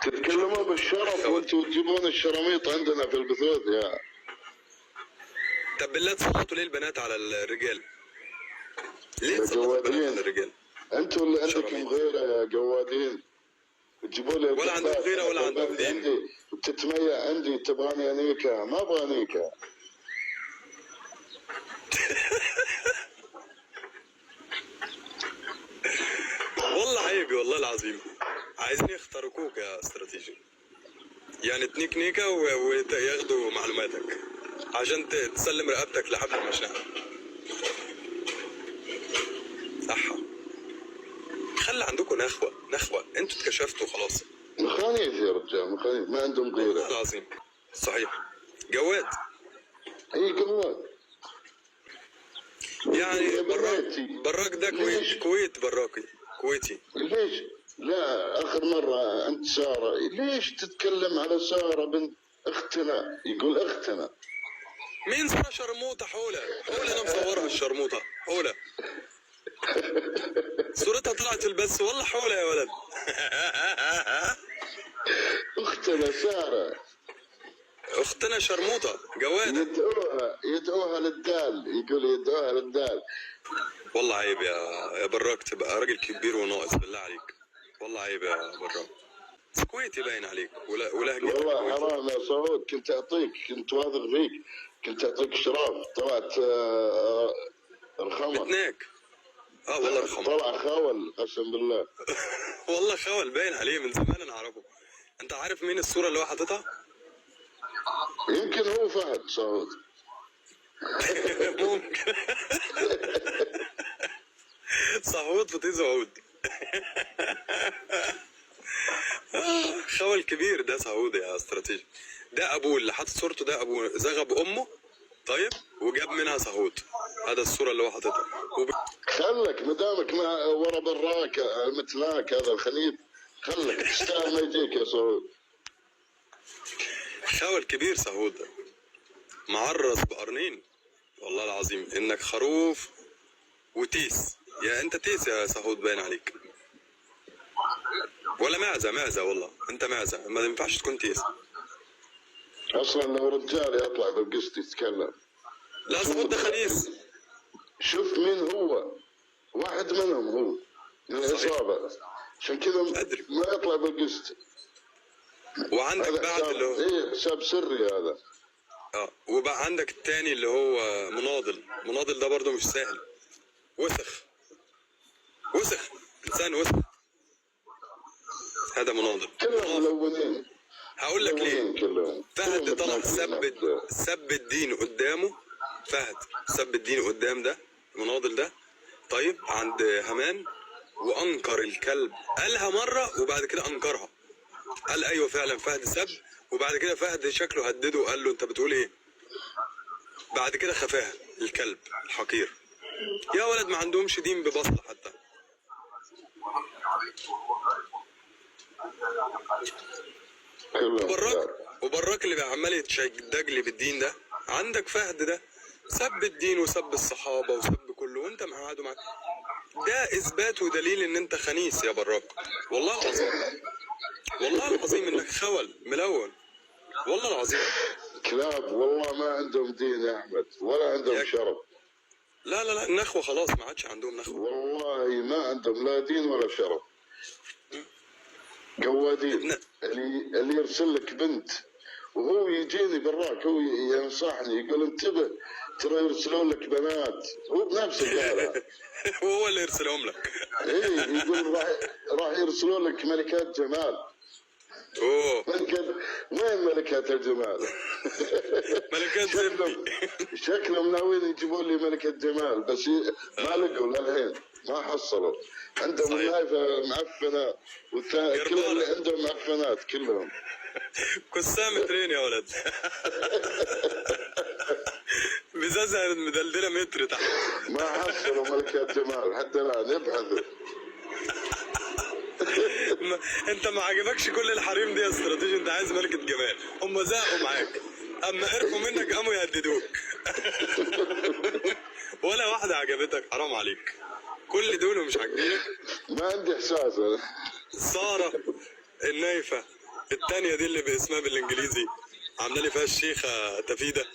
تتكلموا بالشرف خوال. وانتم تجيبون الشراميط عندنا في البثوث يا طب بالله تسلطوا ليه البنات على الرجال؟ ليه يا تسلطوا البنات جوادين. على الرجال؟ انتم اللي عندكم شراميط. غيره يا جوادين. تجيبوا لي ولا عندهم القبات. غيره ولا عندهم القبات دين. عندي تتميع عندي. تبغاني انيكا؟ ما ابغى انيكا. والله عيب والله العظيم. عايزين يخترقوك يا استراتيجي، يعني تنيكنيكا وياخدوا معلوماتك عشان تسلم رقبتك لحبل المشنقة. صح. خلي عندكم نخوة، انتوا اتكشفتوا خلاص. مخانيث يا رجال، مخانيث ما عندهم والله غيره. العظيم صحيح. جواد اي قوات يعني يا براك. بناتي. براك ده ليش؟ كويت براكي كويتي. ليش؟ لا اخر مرة انت سارة، ليش تتكلم على سارة بنت اختنا؟ يقول اختنا. مين سارة شرموطة؟ حولة انا مصورها الشرموطة حولة. صورتها طلعت البث والله حولة يا ولد. اختنا سارة. اختنا شرموطة جوادة. يدعوها للدال، يقول يدعوها للدال. والله عيب يا براك تبقى راجل كبير وناقص بالله عليك. والله عيب يا براك. كويتي باين عليك ولهجتك والله كويتي. حرام يا سعود، كنت واثق فيك، كنت اعطيك شراف. طلعت رخمة. بتناك. والله رخمة. طلع خول قسم بالله. والله خول باين عليه من زمان انا اعرفه. انت عارف مين الصورة اللي هو حاططها؟ يمكن هو فهد سعود. ممكن. صهود فطيز عود. خول كبير ده صهود يا استراتيجي. ده ابوه اللي حاطط صورته، ده ابوه زغب امه طيب وجاب منها صهود. هذا الصورة اللي هو حاططها خلك مدامك ما ورا براك متلاك هذا الخليل، خلك تستاهل ما يجيك يا سعود. خول كبير صهود ده معرس بقرنين. والله العظيم انك خروف وتيس. يا انت تيس يا صهود باين عليك. ولا معزة والله انت معزة، ما ينفعش تكون تيس. اصلا لو رجال يطلع بالقسط يتكلم. لا صهود ده خنيس. شوف مين هو، واحد منهم هو من العصابة، عشان كذا أدري. ما يطلع بالقسط. وعندك هذا بعد اللي هو ايه حساب سري هذا. وبقى عندك التاني اللي هو مناضل ده برضه مش سهل. وسخ انسان وسخ. هذا مناضل. كلهم ملونين. هقول لك ليه. كلهم فهد طلع متناقضين. سب الدين قدامه. فهد سب الدين قدام ده مناضل ده طيب عند همان، وانكر الكلب. قالها مرة وبعد كده انكرها. قال ايوه فعلا فهد سب، وبعد كده فهد شكله هدده وقال له انت بتقول ايه. بعد كده خفاها الكلب الحقير. يا ولد ما عندهمش دين ببصلة حتى. وبراك اللي عمال يتشدجلي بالدين ده. عندك فهد ده سب الدين وسب الصحابة وسب كله وانت مقعده معاك. ده اثبات ودليل ان انت خنيس يا براك. والله العظيم انك خول ملون. والله العظيم كلاب والله ما عندهم دين يا احمد، ولا عندهم شرف. لا النخوة خلاص ما عادش عندهم نخوة. والله ما عندهم لا دين ولا شرف. قوادين. اللي يرسل لك بنت وهو يجيني براك، هو ينصحني يقول انتبه ترى يرسلون لك بنات، هو بنفسه قالها. هو اللي يرسلهم لك. ايه يقول راح يرسلون لك ملكات جمال. اوه وين ملكات الجمال؟ ملكات زبدي. شكلهم ناويين يجيبون لي ملكة جمال، بس ما لقوا للحين، ما حصلوا. عندهم النايفة معفنة كل اللي عندهم معفنات كلهم. كسام مترين يا ولد. بزازة مدلدلة متر تحت. ما حصلوا ملكات جمال حتى الآن يبحثوا. انت ما عجبكش كل الحريم دي يا استراتيجي، انت عايز ملكة جمال. هم زهقوا معاك، اما عرفوا منك قاموا يهددوك. ولا واحدة عجبتك؟ حرام عليك. كل دول مش عاجبينك. ما عندي احساس. سارة النايفة التانية دي اللي باسمها بالانجليزي عامله لي فيها الشيخه تفيده.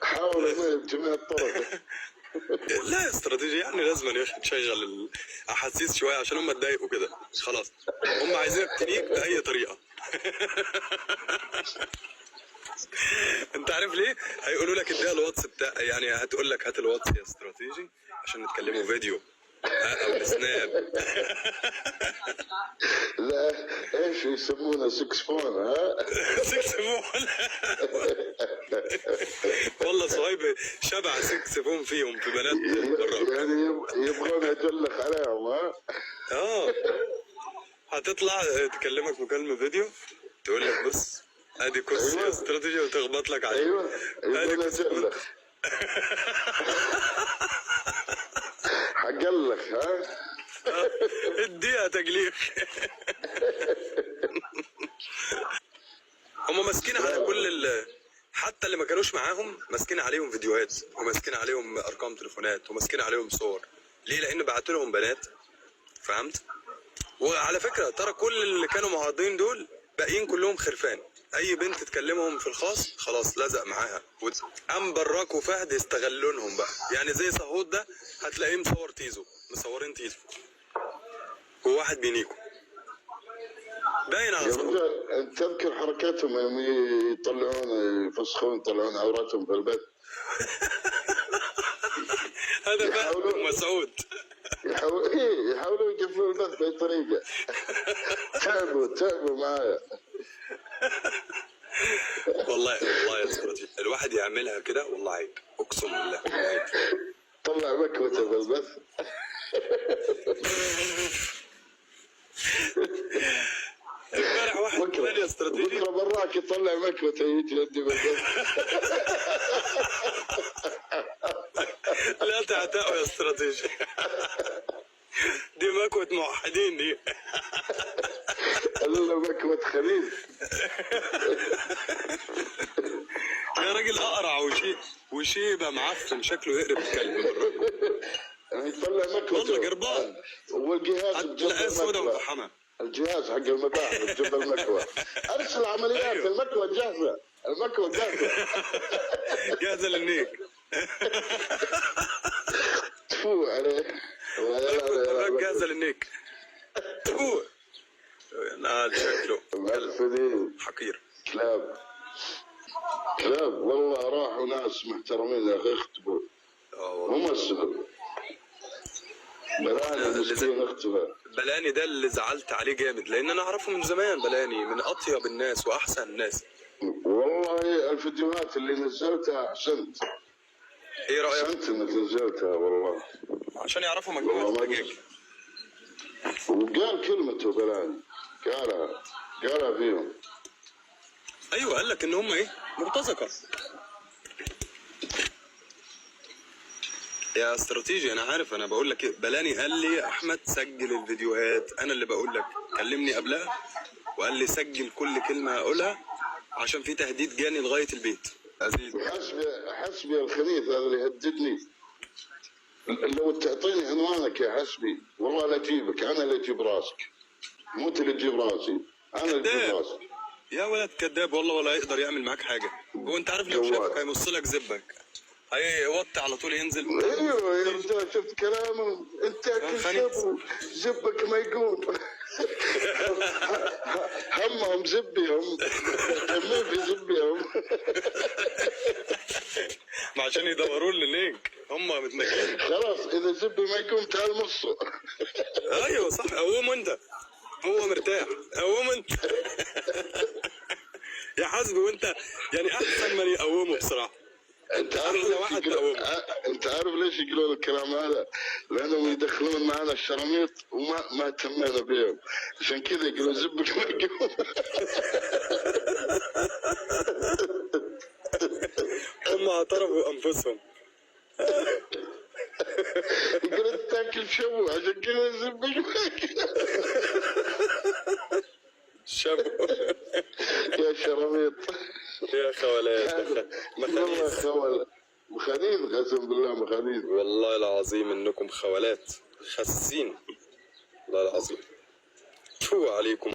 حاول ما بجميع الطرق. لا استراتيجي يعني لازم يا اخي تشغل الاحاسيس شويه عشان هم اتضايقوا كده خلاص. هم عايزينك تليق باي طريقه. انت عارف ليه؟ هيقولوا لك اديها الواتس بتاع، يعني هتقول لك هات الواتس يا استراتيجي عشان نتكلموا فيديو او السناب. لا ايش يسمونه سكسفون ها؟ سكسفون. والله صهيب شبع سكسفون فيهم في بنات بالرب. يعني يبغون يدلخ عليهم ها؟ هتطلع تكلمك مكالمة فيديو تقول لك بص ادي كرسي أيوة. استراتيجي وتخبط لك عليه. ايوه ادي يبغون كرسي يدلخ. حقلخ ها؟ اديها تجليخ. هم ماسكين على كل حتى اللي ما كانوش معاهم ماسكين عليهم فيديوهات وماسكين عليهم ارقام تليفونات وماسكين عليهم صور. ليه؟ لان بعت لهم بنات، فهمت؟ وعلى فكره ترى كل اللي كانوا معارضين دول باقيين كلهم خرفان. اي بنت تكلمهم في الخاص خلاص لزق معاها. قام براك وفهد يستغلونهم بقى، يعني زي صهود ده هتلاقيه مصور تيزو، مصورين تيزو وواحد بينيكو باين على صهود. انت تذكر حركاتهم يوم يطلعون يفسخون يطلعون عوراتهم في البث. هذا فهد مسعود. يحاولوا يقفلوا البث باي طريقه. تعبوا معايا. والله يا استراتيجي الواحد يعملها كده والله عيب، اقسم بالله عيب. طلع مكوته في البث. امبارح واحد قال يا استراتيجي بكره براك يطلع مكوته يجي عندي بالبث. لا تعتقوا يا استراتيجي. دي مكوة موحدين دي. الا مكوة خليل. يا راجل اقرع وشيبه معفن شكله يقرب الكلب بالرب. يطلع مكوته والله قربان. والجهاز هتلاقيها سودا وفحمه. الجهاز حق المباحث بجنب المكوى. ارسل عمليات المكوى جاهزه. المكوى جاهزه. جاهزه للنيك. تفو عليه. جاهزه للنيك. تفو. نال شكله معفنين حقير. كلاب والله راحوا ناس محترمين يا اخي يخطبوا. هم السبب. بلاني المسكين اختفى. بلاني ده اللي زعلت عليه جامد لان انا اعرفه من زمان. بلاني من اطيب الناس واحسن الناس. والله الفيديوهات اللي نزلتها احسنت. ايه رايك؟ احسنت انك نزلتها والله. عشان يعرفوا مجموعه الدجاج. وقال كلمته بلاني. قالها فيهم. ايوه قال لك ان هم ايه؟ مرتزقه. يا استراتيجي انا عارف، انا بقول لك ايه. بلاني قال لي يا احمد سجل الفيديوهات، انا اللي بقول لك كلمني قبلها وقال لي سجل كل كلمه اقولها عشان في تهديد جاني لغايه البيت. حسبي الخنيث هذا اللي يهددني. لو تعطيني عنوانك يا حسبي والله لا اجيبك. انا اللي اجيب راسك، مو انت اللي تجيب راسي. انا اللي اجيب راسك يا ولد كذاب والله. ولا يقدر يعمل معاك حاجه. هو انت عارف لو شافك هيمص لك زبك، هيوطي على طول ينزل. ايوه يا رجال شفت كلامه. انت كشف زبك ما يقوم. همهم زبيهم مهتمين في زبيهم. ما عشان يدوروا لك هم متنكرين. خلاص اذا زبي ما يقوم تعال مصه. ايوه صح. قوم انت، هو مرتاح. قوم انت. يا حسبي وانت يعني احسن من يقومه بصراحه. انت عارف ليش يقولون الكلام هذا؟ لانهم يدخلون معنا الشراميط وما اهتمينا بهم، عشان كذا يقولون زبك ما يقوم. هم اعترفوا انفسهم. يقول انت تاكل شبو عشان كذا زبك ما يقوم. شبو يا شراميط يا خولات. والله خول مخانيث قسم بالله مخانيث. والله العظيم انكم خولات خسين والله العظيم. شو عليكم.